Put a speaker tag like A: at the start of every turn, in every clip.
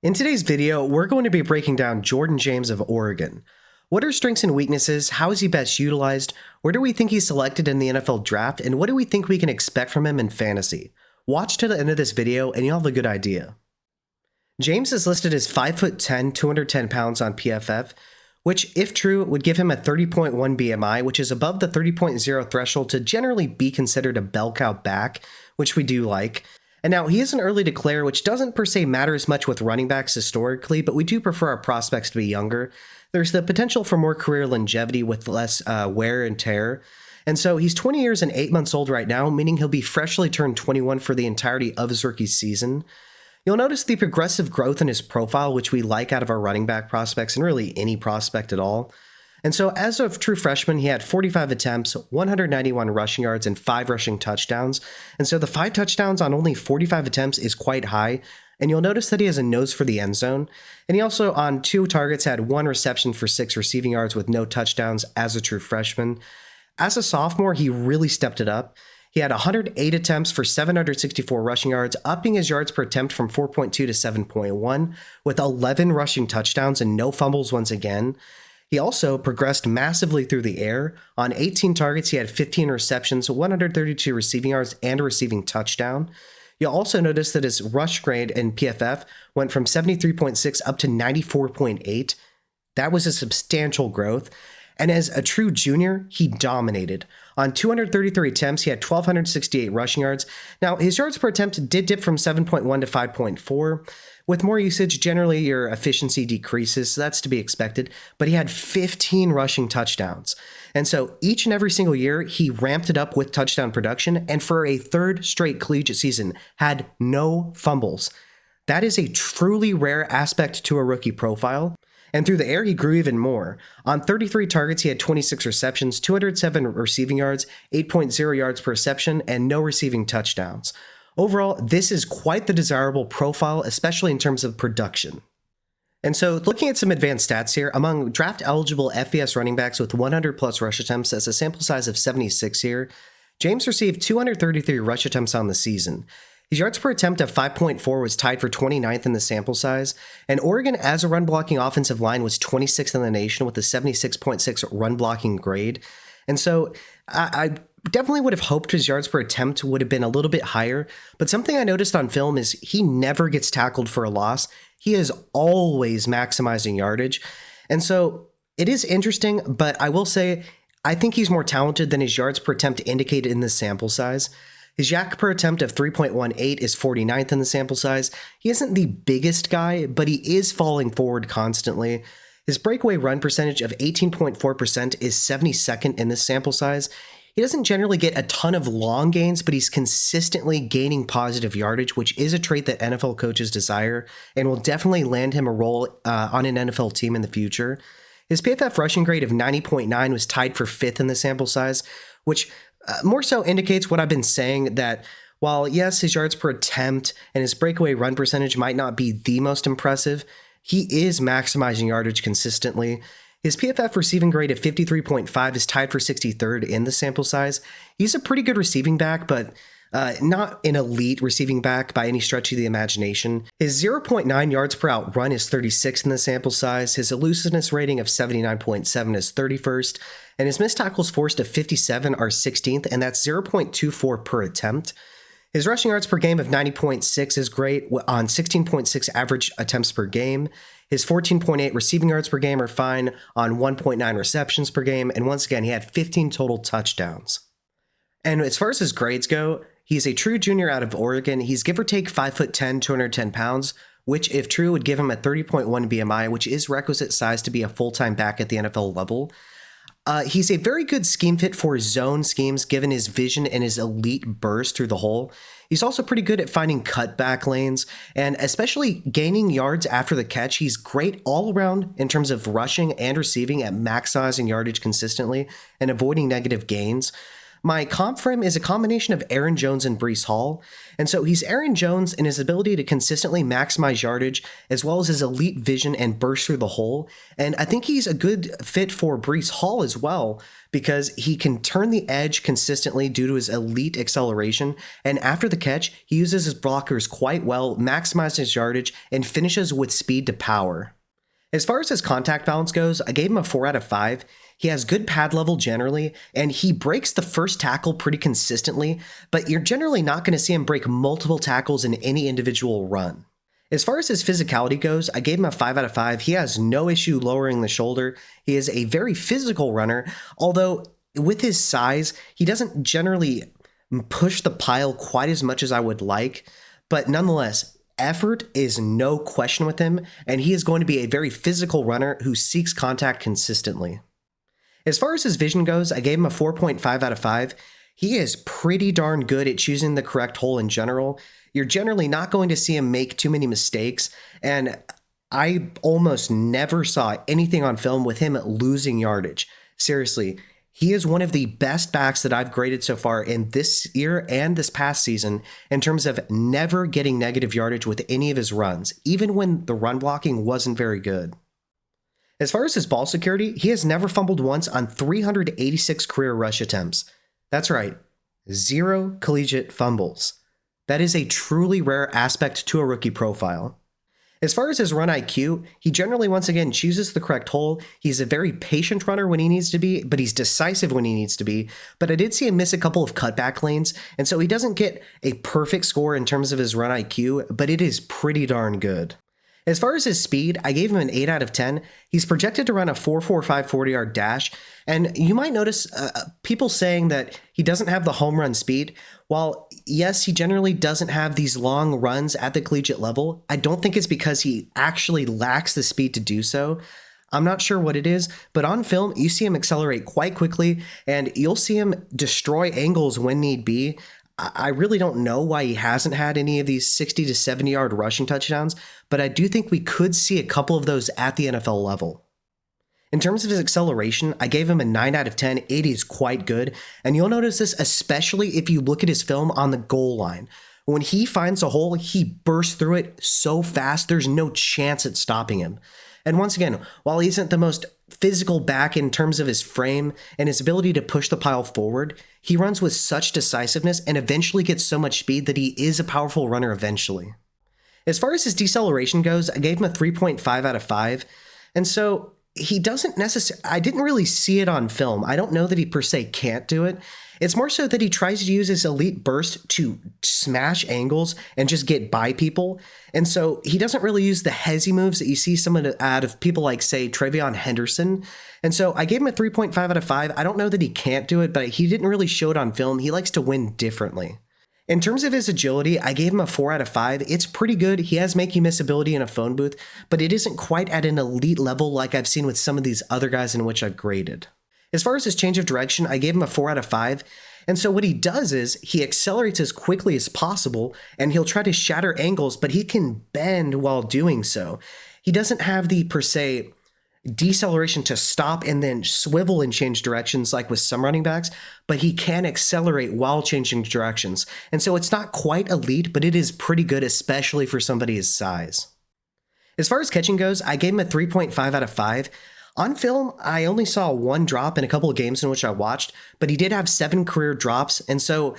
A: In today's video, we're going to be breaking down Jordan James of Oregon. What are strengths and weaknesses? How is he best utilized? Where do we think he's selected in the NFL draft? And what do we think we can expect from him in fantasy? Watch to the end of this video and you'll have a good idea. James is listed as 5'10", 210 pounds on PFF, which, if true, would give him a 30.1 BMI, which is above the 30.0 threshold to generally be considered a bell cow back, which we do like. And now, he is an early declare, which doesn't per se matter as much with running backs historically, but we do prefer our prospects to be younger. There's the potential for more career longevity with less wear and tear. And so he's 20 years and 8 months old right now, meaning he'll be freshly turned 21 for the entirety of his rookie season. You'll notice the progressive growth in his profile, which we like out of our running back prospects and really any prospect at all. And so as a true freshman, he had 45 attempts, 191 rushing yards, and 5 rushing touchdowns. And so the 5 touchdowns on only 45 attempts is quite high. And you'll notice that he has a nose for the end zone. And he also, on 2 targets, had 1 reception for 6 receiving yards with no touchdowns as a true freshman. As a sophomore, he really stepped it up. He had 108 attempts for 764 rushing yards, upping his yards per attempt from 4.2 to 7.1, with 11 rushing touchdowns and no fumbles once again. He also progressed massively through the air. On 18 targets, he had 15 receptions, 132 receiving yards, and a receiving touchdown. You'll also notice that his rush grade in PFF went from 73.6 up to 94.8. That was a substantial growth. And as a true junior, he dominated. On 233 attempts, he had 1,268 rushing yards. Now, his yards per attempt did dip from 7.1 to 5.4. With more usage, generally your efficiency decreases, so that's to be expected. But he had 15 rushing touchdowns. And so each and every single year, he ramped it up with touchdown production, and for a third straight collegiate season, had no fumbles. That is a truly rare aspect to a rookie profile. And through the air, he grew even more. On 33 targets, he had 26 receptions, 207 receiving yards, 8.0 yards per reception, and no receiving touchdowns. Overall, this is quite the desirable profile, especially in terms of production. And so, looking at some advanced stats here, among draft-eligible FBS running backs with 100-plus rush attempts as a sample size of 76 here, James received 233 rush attempts on the season. His yards per attempt of 5.4 was tied for 29th in the sample size, and Oregon as a run-blocking offensive line was 26th in the nation with a 76.6 run-blocking grade. And so I definitely would have hoped his yards per attempt would have been a little bit higher, but something I noticed on film is he never gets tackled for a loss. He is always maximizing yardage. And so it is interesting, but I will say I think he's more talented than his yards per attempt indicated in this sample size. His yak per attempt of 3.18 is 49th in the sample size. He isn't the biggest guy, but he is falling forward constantly. His breakaway run percentage of 18.4% is 72nd in this sample size. He doesn't generally get a ton of long gains, but he's consistently gaining positive yardage, which is a trait that NFL coaches desire and will definitely land him a role on an NFL team in the future. His PFF rushing grade of 90.9 was tied for 5th in the sample size, which more so indicates what I've been saying, that while, yes, his yards per attempt and his breakaway run percentage might not be the most impressive, he is maximizing yardage consistently. His PFF receiving grade of 53.5 is tied for 63rd in the sample size. He's a pretty good receiving back, but not an elite receiving back by any stretch of the imagination. His 0.9 yards per out run is 36th in the sample size. His elusiveness rating of 79.7 is 31st. And his missed tackles forced of 57 are 16th, and that's 0.24 per attempt. His rushing yards per game of 90.6 is great on 16.6 average attempts per game. His 14.8 receiving yards per game are fine on 1.9 receptions per game. And once again, he had 15 total touchdowns. And as far as his grades go, he's a true junior out of Oregon. He's give or take 5'10", 210 pounds, which, if true, would give him a 30.1 BMI, which is requisite size to be a full-time back at the NFL level. He's a very good scheme fit for zone schemes given his vision and his elite burst through the hole. He's also pretty good at finding cutback lanes and especially gaining yards after the catch. He's great all around in terms of rushing and receiving at maximizing yardage consistently and avoiding negative gains. My comp for him is a combination of Aaron Jones and Breece Hall. And so he's Aaron Jones in his ability to consistently maximize yardage, as well as his elite vision and burst through the hole. And I think he's a good fit for Breece Hall as well, because he can turn the edge consistently due to his elite acceleration. And after the catch, he uses his blockers quite well, maximizes his yardage, and finishes with speed to power. As far as his contact balance goes, I gave him a 4 out of 5. He has good pad level generally, and he breaks the first tackle pretty consistently, but you're generally not going to see him break multiple tackles in any individual run. As far as his physicality goes, I gave him a 5 out of 5. He has no issue lowering the shoulder. He is a very physical runner, although with his size, he doesn't generally push the pile quite as much as I would like, but nonetheless, effort is no question with him, and he is going to be a very physical runner who seeks contact consistently. As far as his vision goes, I gave him a 4.5 out of 5. He is pretty darn good at choosing the correct hole in general. You're generally not going to see him make too many mistakes, and I almost never saw anything on film with him losing yardage. Seriously, he is one of the best backs that I've graded so far in this year and this past season in terms of never getting negative yardage with any of his runs, even when the run blocking wasn't very good. As far as his ball security, he has never fumbled once on 386 career rush attempts. That's right, 0 collegiate fumbles. That is a truly rare aspect to a rookie profile. As far as his run IQ, he generally once again chooses the correct hole. He's a very patient runner when he needs to be, but he's decisive when he needs to be. But I did see him miss a couple of cutback lanes, and so he doesn't get a perfect score in terms of his run IQ, but it is pretty darn good. As far as his speed, I gave him an 8 out of 10. He's projected to run a 4.45 40-yard dash, and you might notice people saying that he doesn't have the home run speed. While, yes, he generally doesn't have these long runs at the collegiate level, I don't think it's because he actually lacks the speed to do so. I'm not sure what it is, but on film, you see him accelerate quite quickly, and you'll see him destroy angles when need be. I really don't know why he hasn't had any of these 60 to 70 yard rushing touchdowns, but I do think we could see a couple of those at the NFL level. In terms of his acceleration, I gave him a 9 out of 10. It is quite good, and you'll notice this especially if you look at his film on the goal line. When he finds a hole, he bursts through it so fast, there's no chance at stopping him. And once again, while he isn't the most physical back in terms of his frame and his ability to push the pile forward, he runs with such decisiveness and eventually gets so much speed that he is a powerful runner eventually. As far as his deceleration goes, I gave him a 3.5 out of 5. And so he doesn't necessarily, I didn't really see it on film. I don't know that he per se can't do it. It's more so that he tries to use his elite burst to smash angles and just get by people. And so he doesn't really use the hezzy moves that you see some out of people like, say, Travion Henderson. And so I gave him a 3.5 out of 5. I don't know that he can't do it, but he didn't really show it on film. He likes to win differently. In terms of his agility, I gave him a 4 out of 5. It's pretty good. He has make you miss ability in a phone booth, but it isn't quite at an elite level like I've seen with some of these other guys in which I've graded. As far as his change of direction, I gave him a 4 out of 5. And so what he does is he accelerates as quickly as possible, and he'll try to shatter angles, but he can bend while doing so. He doesn't have the, per se, deceleration to stop and then swivel and change directions like with some running backs, but he can accelerate while changing directions. And so it's not quite elite, but it is pretty good, especially for somebody his size. As far as catching goes, I gave him a 3.5 out of 5. On film, I only saw 1 drop in a couple of games in which I watched, but he did have 7 career drops, and so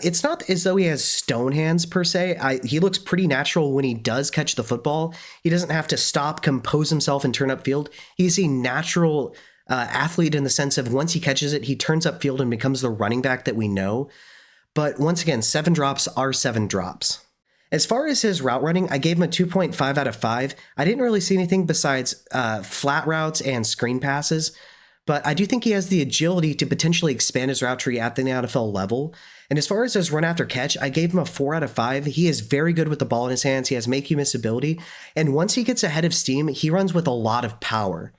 A: it's not as though he has stone hands per se. He looks pretty natural when he does catch the football. He doesn't have to stop, compose himself, and turn upfield. He's a natural athlete in the sense of once he catches it, he turns upfield and becomes the running back that we know. But once again, 7 drops are 7 drops. As far as his route running, I gave him a 2.5 out of 5. I didn't really see anything besides flat routes and screen passes, but I do think he has the agility to potentially expand his route tree at the NFL level. And as far as his run after catch, I gave him a 4 out of 5. He is very good with the ball in his hands. He has make you miss ability. And once he gets ahead of steam, he runs with a lot of power.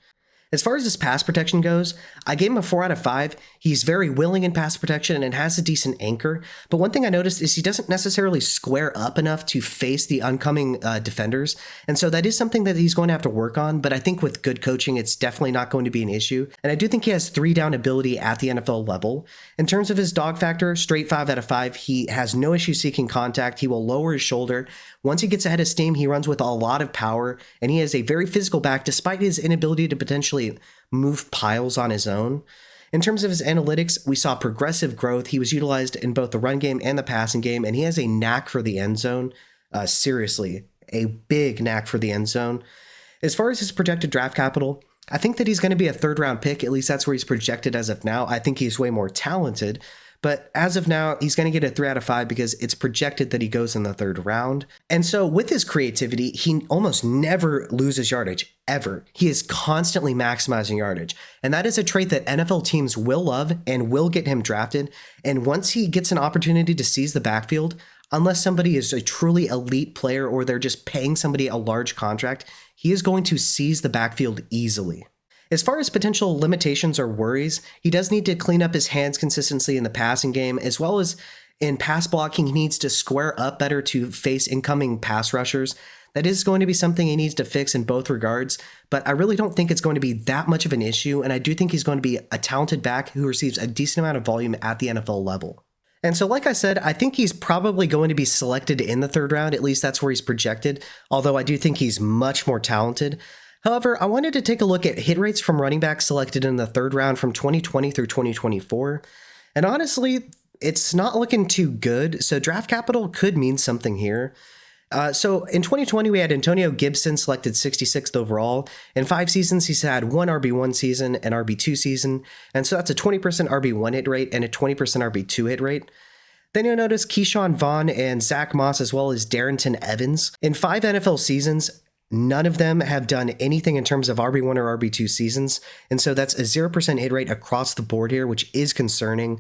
A: As far as his pass protection goes, I gave him a 4 out of 5. He's very willing in pass protection and has a decent anchor. But one thing I noticed is he doesn't necessarily square up enough to face the oncoming defenders. And so that is something that he's going to have to work on. But I think with good coaching, it's definitely not going to be an issue. And I do think he has 3-down ability at the NFL level. In terms of his dog factor, straight 5 out of 5. He has no issue seeking contact. He will lower his shoulder. Once he gets ahead of steam, he runs with a lot of power. And he has a very physical back despite his inability to potentially move piles on his own. In terms of his analytics, we saw progressive growth. He was utilized in both the run game and the passing game, and he has a knack for the end zone. Seriously, a big knack for the end zone. As far as his projected draft capital, I think that he's going to be a 3rd-round pick. At least that's where he's projected as of now. I think he's way more talented. But as of now, he's going to get a 3 out of 5 because it's projected that he goes in the 3rd round. And so with his creativity, he almost never loses yardage, ever. He is constantly maximizing yardage. And that is a trait that NFL teams will love and will get him drafted. And once he gets an opportunity to seize the backfield, unless somebody is a truly elite player or they're just paying somebody a large contract, he is going to seize the backfield easily. As far as potential limitations or worries, he does need to clean up his hands consistency in the passing game, as well as in pass blocking, he needs to square up better to face incoming pass rushers. That is going to be something he needs to fix in both regards, but I really don't think it's going to be that much of an issue, and I do think he's going to be a talented back who receives a decent amount of volume at the NFL level. And so, like I said, I think he's probably going to be selected in the 3rd round, at least that's where he's projected, although I do think he's much more talented. However, I wanted to take a look at hit rates from running backs selected in the 3rd round from 2020 through 2024. And honestly, it's not looking too good, so draft capital could mean something here. So in 2020, we had Antonio Gibson selected 66th overall. In 5 seasons, he's had 1 RB1 season, an RB2 season, and so that's a 20% RB1 hit rate and a 20% RB2 hit rate. Then you'll notice Keyshawn Vaughn and Zach Moss as well as Darrington Evans. In 5 NFL seasons, none of them have done anything in terms of RB1 or RB2 seasons, and so that's a 0% hit rate across the board here, which is concerning.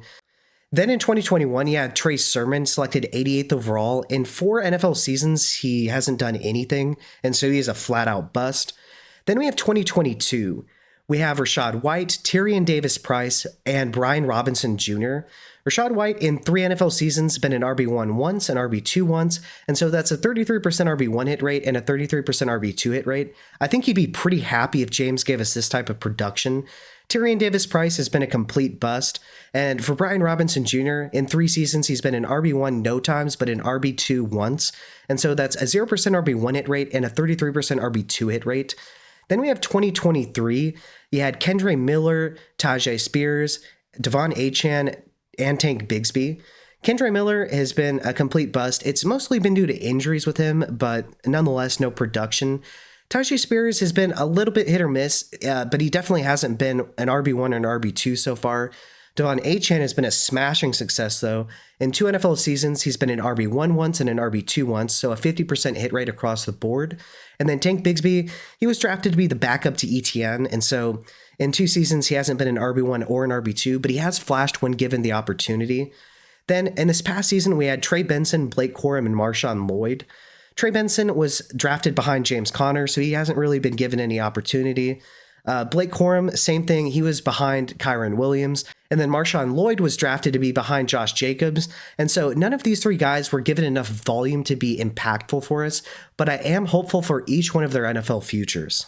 A: Then in 2021, you had Trey Sermon selected 88th overall. In 4 NFL seasons, he hasn't done anything, and so he is a flat-out bust. Then we have 2022. We have Rachaad White, Tyrion Davis-Price, and Brian Robinson Jr. Rachaad White in 3 NFL seasons been an RB1 once, an RB2 once, and so that's a 33% RB1 hit rate and a 33% RB2 hit rate. I think he'd be pretty happy if James gave us this type of production. Tyrion Davis-Price has been a complete bust, and for Brian Robinson Jr., in 3 seasons he's been an RB1 no times, but an RB2 once, and so that's a 0% RB1 hit rate and a 33% RB2 hit rate. Then we have 2023. You had Kendre Miller, Tajay Spears, Devon Achane, and Tank Bigsby. Kendre Miller has been a complete bust. It's mostly been due to injuries with him, but nonetheless, no production. Tajay Spears has been a little bit hit or miss, but he definitely hasn't been an RB1 or an RB2 so far. Devon Achane has been a smashing success, though. In 2 NFL seasons, he's been an RB1 once and an RB2 once, so a 50% hit rate across the board. And then Tank Bigsby, he was drafted to be the backup to ETN, and so in 2 seasons, he hasn't been an RB1 or an RB2, but he has flashed when given the opportunity. Then in this past season, we had Trey Benson, Blake Corum, and Marshawn Lloyd. Trey Benson was drafted behind James Conner, so he hasn't really been given any opportunity. Blake Corum, same thing. He was behind Kyron Williams. And then Marshawn Lloyd was drafted to be behind Josh Jacobs. And so none of these 3 guys were given enough volume to be impactful for us, but I am hopeful for each one of their NFL futures.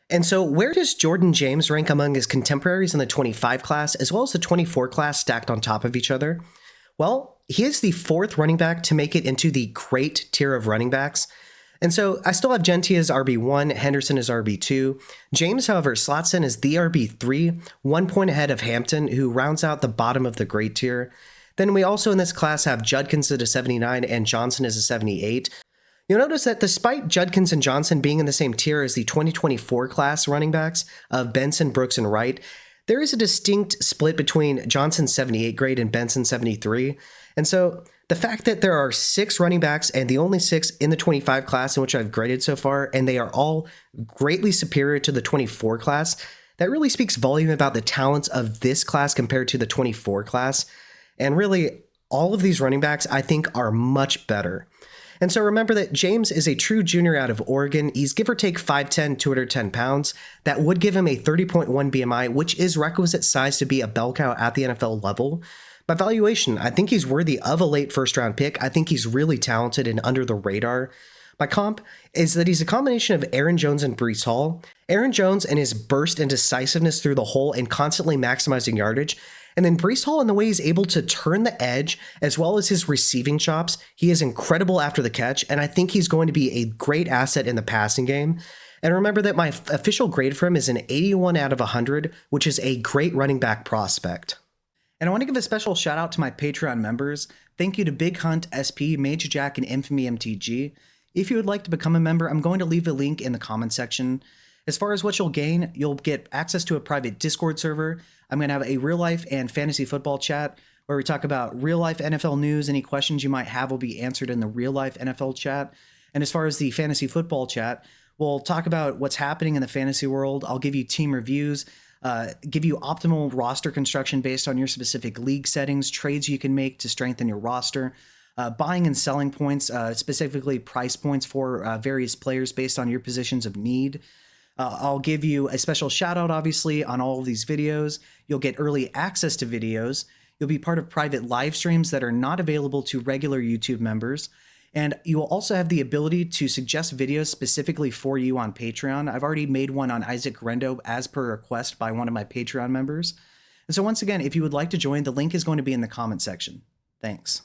A: And so where does Jordan James rank among his contemporaries in the 25 class as well as the 24 class stacked on top of each other? Well, he is the 4th running back to make it into the great tier of running backs. And so I still have Genty as RB1, Henderson as RB2. James, however, slots in as the RB3, 1 point ahead of Hampton, who rounds out the bottom of the great tier. Then we also in this class have Judkins at a 79 and Johnson as a 78. You'll notice that despite Judkins and Johnson being in the same tier as the 2024 class running backs of Benson, Brooks, and Wright, there is a distinct split between Johnson's 78 grade and Benson's 73. And so the fact that there are 6 running backs and the only 6 in the 25 class in which I've graded so far, and they are all greatly superior to the 24 class, that really speaks volume about the talents of this class compared to the 24 class. And really, all of these running backs, I think, are much better. And so remember that James is a true junior out of Oregon. He's give or take 5'10", 210 pounds. That would give him a 30.1 BMI, which is requisite size to be a bell cow at the NFL level. By valuation, I think he's worthy of a late first-round pick. I think he's really talented and under the radar. My comp is that he's a combination of Aaron Jones and Breece Hall. Aaron Jones and his burst and decisiveness through the hole and constantly maximizing yardage. And then Breece Hall in the way he's able to turn the edge as well as his receiving chops. He is incredible after the catch, and I think he's going to be a great asset in the passing game. And remember that my official grade for him is an 81 out of 100, which is a great running back prospect. And I want to give a special shout out to my Patreon members. Thank you to Big Hunt, SP, Mage Jack, and Infamy MTG. If you would like to become a member, I'm going to leave a link in the comment section. As far as what you'll gain, you'll get access to a private Discord server. I'm going to have a real life and fantasy football chat where we talk about real life NFL news. Any questions you might have will be answered in the real life NFL chat. And as far as the fantasy football chat, we'll talk about what's happening in the fantasy world. I'll give you team reviews, give you optimal roster construction based on your specific league settings, trades you can make to strengthen your roster, buying and selling points, specifically price points for various players based on your positions of need. I'll give you a special shout out, obviously, on all of these videos. You'll get early access to videos. You'll be part of private live streams that are not available to regular YouTube members. And you will also have the ability to suggest videos specifically for you on Patreon. I've already made one on Isaac Rendo as per request by one of my Patreon members. And so once again, if you would like to join, the link is going to be in the comment section. Thanks.